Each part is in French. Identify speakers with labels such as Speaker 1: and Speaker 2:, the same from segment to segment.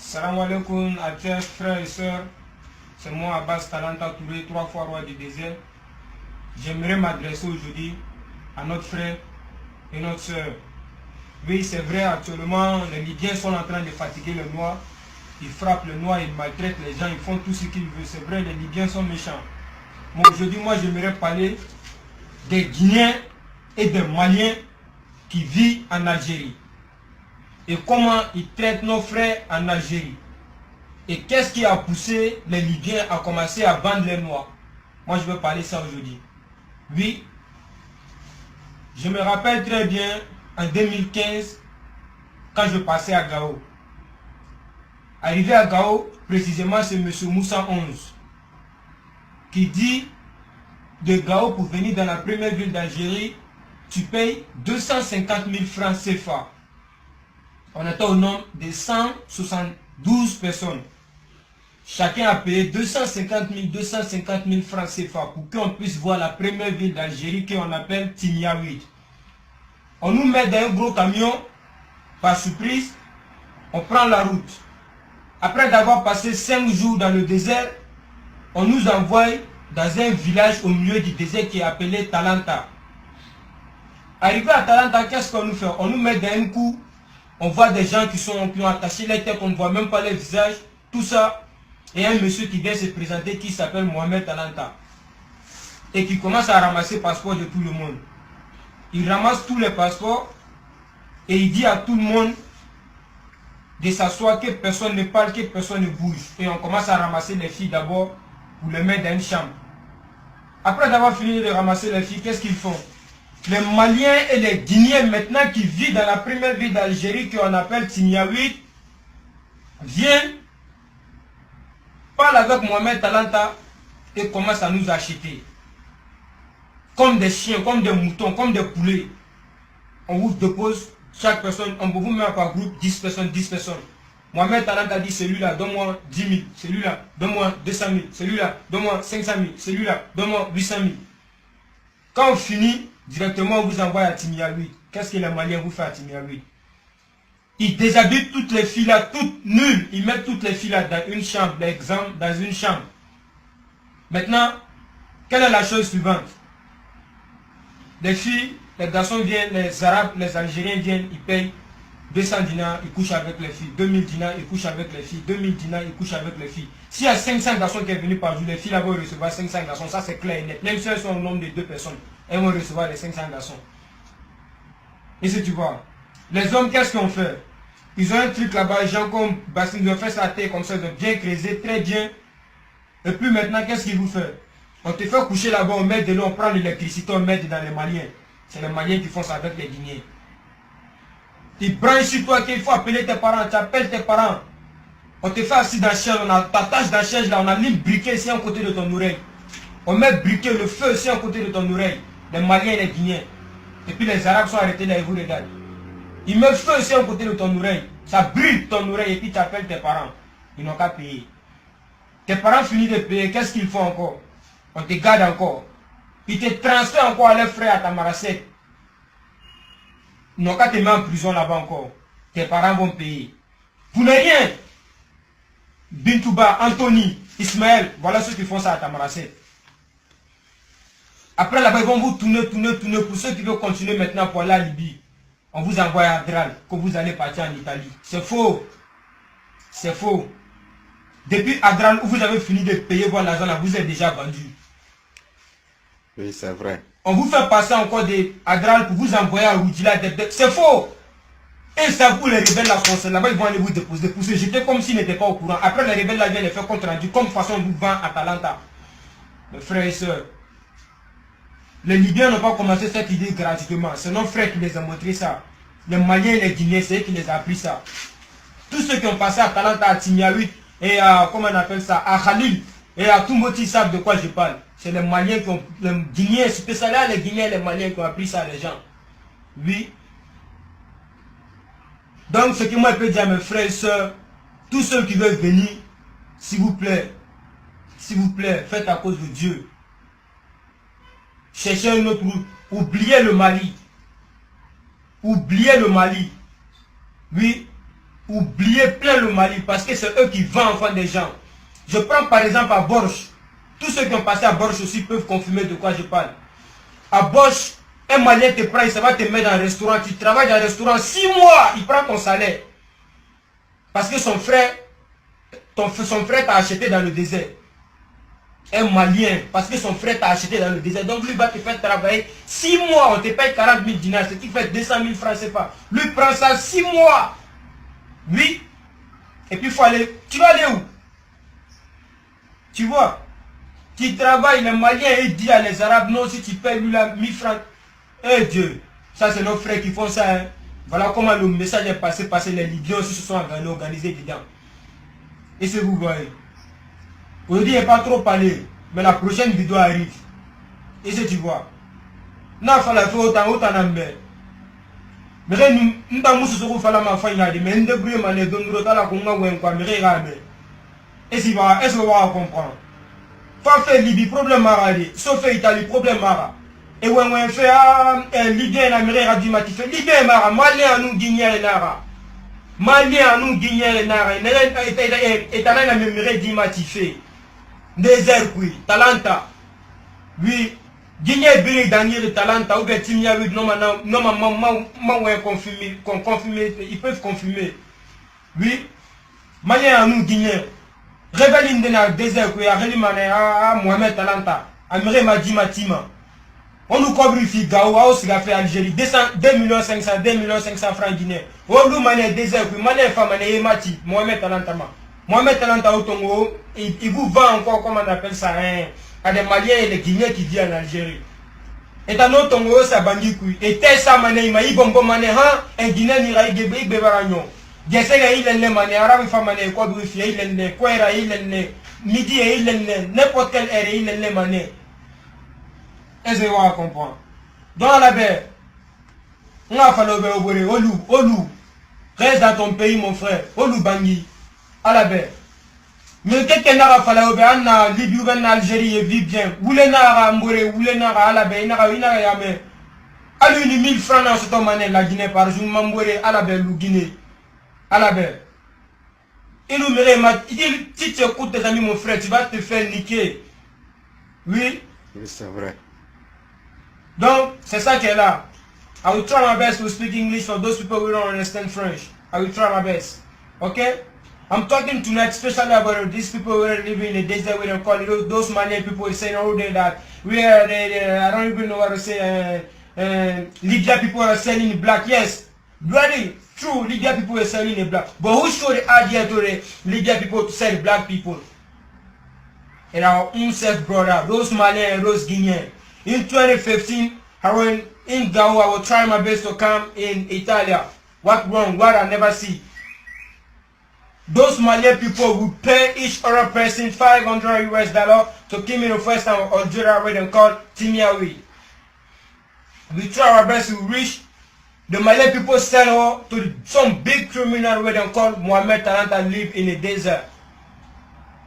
Speaker 1: Salam alaikum à chers frères et sœurs. C'est moi Abbas Talanta Touré, 3 fois roi du désert. J'aimerais m'adresser aujourd'hui à notre frère et notre sœur. Oui, c'est vrai, actuellement, les Libyens sont en train de fatiguer les Noirs. Ils frappent les Noirs, ils maltraitent les gens, ils font tout ce qu'ils veulent. C'est vrai, les Libyens sont méchants. Mais aujourd'hui, moi, j'aimerais parler des Guinéens et des Maliens qui vivent en Algérie. Et comment ils traitent nos frères en Algérie. Et qu'est-ce qui a poussé les Libyens à commencer à vendre les Noirs. Moi, je vais parler de ça aujourd'hui. Oui, je me rappelle très bien, en 2015, quand je passais à Gao. Arrivé à Gao, précisément, c'est M. Moussa 11 qui dit de Gao pour venir dans la première ville d'Algérie, tu payes 250 000 francs CFA. On était au nombre de 172 personnes. Chacun a payé 250 000 francs CFA pour qu'on puisse voir la première ville d'Algérie qu'on appelle Timiaouid. On nous met dans un gros camion, par surprise, on prend la route. Après d'avoir passé 5 jours dans le désert, on nous envoie dans un village au milieu du désert qui est appelé Talanta. Arrivé à Talanta, qu'est-ce qu'on nous fait? On nous met dans un coup, on voit des gens qui ont attaché les têtes, on ne voit même pas les visages, tout ça. Et un monsieur qui vient se présenter qui s'appelle Mohamed Talanta. Et qui commence à ramasser les passeports de tout le monde. Il ramasse tous les passeports et il dit à tout le monde de s'asseoir, que personne ne parle, que personne ne bouge. Et on commence à ramasser les filles d'abord pour les mettre dans une chambre. Après d'avoir fini de ramasser les filles, qu'est-ce qu'ils font? Les Maliens et les Guinéens maintenant qui vivent dans la première ville d'Algérie qu'on appelle Timiaouid viennent, parlent avec Mohamed Talanta et commencent à nous acheter. Comme des chiens, comme des moutons, comme des poulets. On vous dépose chaque personne, on peut vous mettre par groupe 10 personnes, 10 personnes. Mohamed Talanta dit celui-là, donne-moi 10 000, celui-là, donne-moi 200 000, celui-là, donne-moi 500 000, celui-là, donne-moi 800 000. Quand on finit, directement on vous envoie à Timiaouid. Qu'est-ce que les Maliens vous font à Timiaouid? Ils déshabitent toutes les filles là, toutes nulles. Ils mettent toutes les filles là dans une chambre, d'exemple, dans une chambre. Maintenant, quelle est la chose suivante? Les filles, les garçons viennent, les Arabes, les Algériens viennent, ils payent 200 dinars, ils couchent avec les filles. 2000 dinars, ils couchent avec les filles. 2000 dinars, ils couchent avec les filles. S'il y a 500 garçons qui sont venus par jour, les filles là vont recevoir 500 garçons. Ça c'est clair et net. Même si elles sont au nombre de 2 personnes, elles vont recevoir les 500 garçons. Et si tu vois, les hommes, qu'est-ce qu'on fait? Ils ont un truc là-bas, les gens comme Bassin, ils ont fait sa tête comme ça, ils ont bien creusé, très bien. Et puis maintenant, qu'est-ce qu'ils vous font? On te fait coucher là-bas, on met de l'eau, on prend l'électricité, on met dans les Maliens. C'est les Maliens qui font ça avec les Guinéens. Tu branches sur toi qu'il faut appeler tes parents, tu appelles tes parents. On te fait assis dans la chaise, on t'attache dans la chaise là, on allume briquet ici à côté de ton oreille. On met briquet, le feu ici à côté de ton oreille. Les Maliens et les Guinéens. Et puis les Arabes sont arrêtés là et vous regardent. Ils mettent feu ici à côté de ton oreille. Ça brûle ton oreille et puis tu appelles tes parents. Ils n'ont qu'à payer. Tes parents finissent de payer, qu'est-ce qu'ils font encore? On te garde encore. Ils te transfèrent encore à leurs frères à ta maracette. Ils n'ont qu'à te mettre en prison là-bas encore. Tes parents vont payer. Vous n'avez rien. Bintouba, Anthony, Ismaël, voilà ceux qui font ça à ta maracette. Après là-bas, ils vont vous tourner. Pour ceux qui veulent continuer maintenant pour aller à Libye, on vous envoie à Adral, que vous allez partir en Italie. C'est faux. C'est faux. Depuis Adral, où vous avez fini de payer votre argent, là, vous êtes déjà vendu.
Speaker 2: Oui, c'est vrai.
Speaker 1: On vous fait passer encore des Adral pour vous envoyer à Roudila. C'est faux. Et ça, vous les rebelles là, là-bas, ils vont aller vous déposer. Pour se jeter comme s'ils n'étaient pas au courant. Après, les rebelles là viennent les faire compte rendu. Comme façon, on vous vend à Talanta. Mes frères et sœurs. Les Libyens n'ont pas commencé cette idée gratuitement. C'est nos frères qui les ont montré ça. Les Maliens et les Guinéens, c'est eux qui les ont appris ça. Tous ceux qui ont passé à Talanta, à Timiaouid, et à, comment on appelle ça, à Khalil, et à Toumoti, savent de quoi je parle. C'est les Maliens qui ont, les Guinéens, spécialement les Guinéens et les Maliens qui ont appris ça à les gens. Oui. Donc, ce que moi je peux dire à mes frères et sœurs, tous ceux qui veulent venir, s'il vous plaît, faites à cause de Dieu. Cherchez une autre route. Oubliez le Mali. Oubliez le Mali. Oui. oublier plein le Mali parce que c'est eux qui vendent enfin des gens. Je prends par exemple à Borch. Tous ceux qui ont passé à Borch aussi peuvent confirmer de quoi je parle. À Borch, un Malien te prend, ça va te mettre dans un restaurant. Tu travailles dans un restaurant 6 mois, il prend ton salaire. Parce que son frère t'a acheté dans le désert. Un Malien, parce que son frère t'a acheté dans le désert. Donc lui va te faire travailler 6 mois, on te paye 40 000 dinars, ce qui fait 200 000 francs CFA. Lui prend ça 6 mois. Oui. Et puis il faut aller. Tu vas aller où? Tu vois? Tu travailles, les Maliens, il dit à les Arabes, non, si tu payes lui là 1000 francs. Eh Dieu, ça c'est nos frères qui font ça. Hein. Voilà comment le message est passé, parce que les Libyens aussi se sont organisés dedans. Et ce que vous voyez. Aujourd'hui, il n'y a pas trop parlé, mais la prochaine vidéo arrive. Et ce que tu vois. Non, il faut la faire autant en mer. Mais nous avons ce que faire ma fin, mais nous devons aller dans le temps qu'on a quoi, mais regarde. Et si va, est-ce que vous allez comprendre? Faut faire Libye, problème maradi. Sauf Italie, problème mara. Et when on fait Libye en Amérique, radio matifé. Libye mara, Malien à nous Guinéen et Nara. Malien à nous Guinéen et Nara. Et t'as la Amérique dimatifé. Désert, oui, Talanta. Oui, Guinée, Biri, Daniel, Talanta, ou bien Timia, oui, non, confirmer, ils peuvent confirmer. Oui, Malien à nous Guinéen. Réveille dans le désert, oui, à Mohamed Talanta, Amérique Madimatima. On nous couvre ici, Gaou, ce qu'a fait Algérie, 2 500 000 francs guinéens. On nous manie désert, oui, Malien, femme, Mati, Mohamed Talanta. Mohamed Talanta au Tongo, il vous vend encore, comment on appelle ça, hein, à des Maliens et des Guinéens qui vivent en Algérie. Et dans notre Tongo, ça bandit couille. Et tel ça, mané, il m'a dit, bon, mané, hein, un Guinéen, il a eu des bébaragnon. Gessega, il est mané, arabe, femme, mané, quoi, il est né, quoi, il est né, midi, il est né, n'importe quelle heure, il est né, mané. Est-ce que vous comprenez? Dans la baie, on a fallu obéir, Olou, reste dans ton pays, mon frère, Olou Bangui. À la baie. Mais quelqu'un n'a pas fallu en Libye ou en Algérie et vit bien. Où les nara mbouré, où les nara à la baie, il n'a yamé. À l'une 1000 francs dans cette monnaie, la Guinée par jour, m'embouré à la baie, ou Guinée. À la baie. Il nous mérite, il dit, si tu écoutes tes amis, mon frère, tu vas te faire niquer. Oui.
Speaker 2: Oui, c'est vrai.
Speaker 1: Donc, c'est ça qui est là. I will try my best to speak English for those people who don't understand French. I will try my best. Okay? I'm talking tonight especially about these people who are living in the desert, we don't call it, those Malian people saying all day that we are, I don't even know what to say, Libya people are selling black. Yes, bloody true, Libya people are selling the black. But who showed the idea to the Libya people to sell black people? And our own self-brother, those Malian and those Guinean. In 2015, I went in Gao, I will try my best to come in Italia. What wrong? What I never see. Those Malian people will pay each other person $500 US to come in the first time of Algeria where they call Timiawi. We try our best to reach the Malian people sell to some big criminal where they call Mohamed Talanta live in the desert.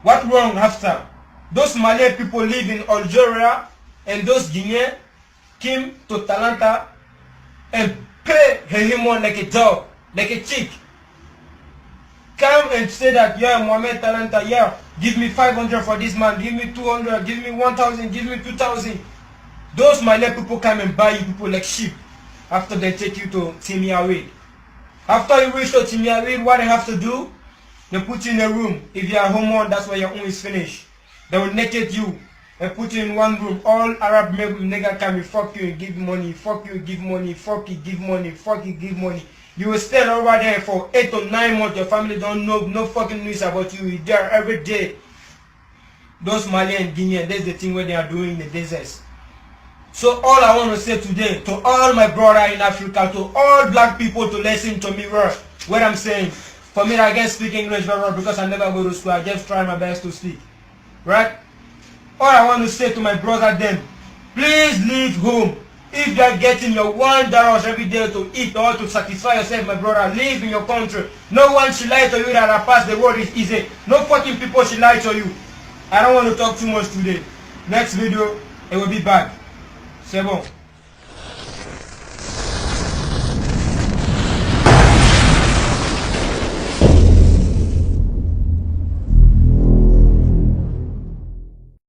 Speaker 1: What wrong after? Those Malian people live in Algeria and those Guineans came to Talanta and pay him on like a dog, like a chick. Come and say that, yeah, Mohamed Talanta, yeah, give me 500 for this man, give me 200, give me 1,000, give me 2,000. Those Malian people come and buy you people like sheep after they take you to Timiawi. After you reach to Timiawi, what they have to do? They put you in a room. If you are homo, that's where your own is finished. They will naked you and put you in one room. All Arab nigga come and fuck you and give money, fuck you, give money, fuck you, give money, fuck you, give money. You will stay over there for 8 to 9 months. Your family don't know no fucking news about you. You're there every day. Those Malian and Guinean, that's the thing where they are doing in the deserts. So all I want to say today, to all my brother in Africa, to all black people to listen to me what I'm saying. For me, I can't speak English very well because I never go to school. I just try my best to speak. Right? All I want to say to my brother then, please leave home. If you are getting your $1 every day to eat or to satisfy yourself, my brother, live in your country. No one should lie to you that I pass the world is easy. No fucking people should lie to you. I don't want to talk too much today. Next video, it will be back. C'est bon.